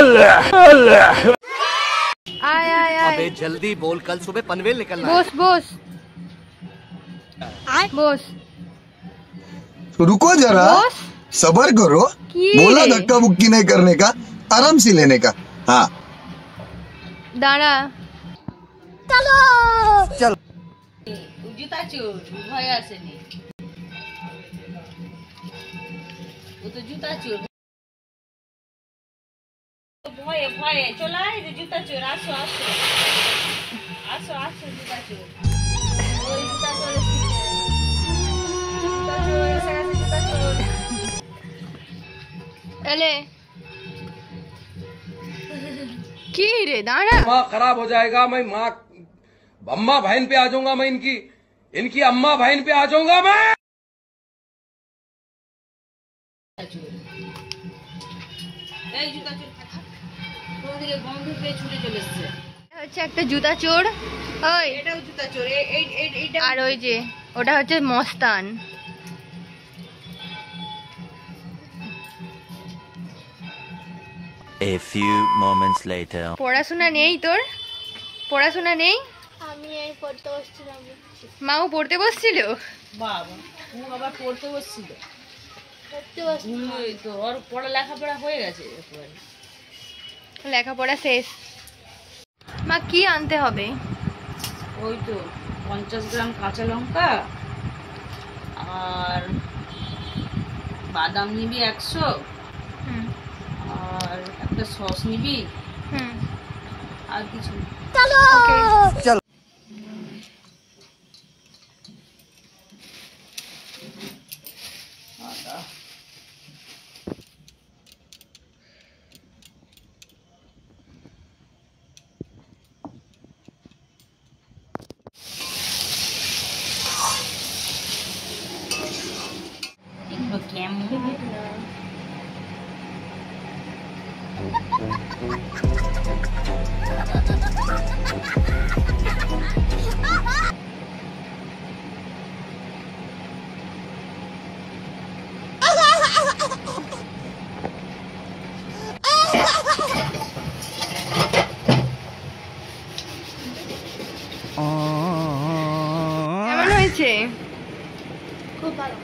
आय आय आय। अबे जल्दी बोल, कल सुबह पनवेल निकलना है। बोस बोस बोस रुको जरा, बोस सबर करो। की बोला रे? धक्का बुक्की नहीं करने का, आराम से लेने का। हाँ दाड़ा चल। জুতা চোর ভয় আসেনি, ও তো জুতা চোর ভয়ে ভয়ে চলে আয় যে জুতা চোর। আসো আসো আসো আসো জুতা চোর। ওই জুতা চোর জুতা চোর এসে গেছে, জুতা চোর। एले की रे दाड़ा माँ खराब हो जाएगा। मैं माँ अम्मा बहन पे आ जाऊंगा, मैं इनकी अम्मा बहन पे आ जाऊंगा मैं। এই জুতা চোর ওদিকে বন্ধ পেয়ে ছুটে চলে এসছে। হচ্ছে একটা জুতা চোর, ওই এটাও জুতা চোর। এইটা আর ওই যে ওটা হচ্ছে মস্তান। A few moments later. পড়াশোনা নেই তোর? পড়াশোনা নেই? আমি এই পড়তে বসছিলাম। মাও পড়তে বসছিল? বাবা ও আবার পড়তে বসছিল। পড়তে বসছিলাম। ওই তো ওর পড়া লেখাপড়া হয়ে গেছে একেবারে। লেখাপড়া শেষ। মা কি আনতে হবে? ওই তো 50 গ্রাম কাঁচা লঙ্কা আর বাদাম নিবি 100 হুম আর একটা সস নিবি হুম আর কিছু না। ওকে चल। এগুলো কেমন? কেমন হয়েছে? খুব ভালো।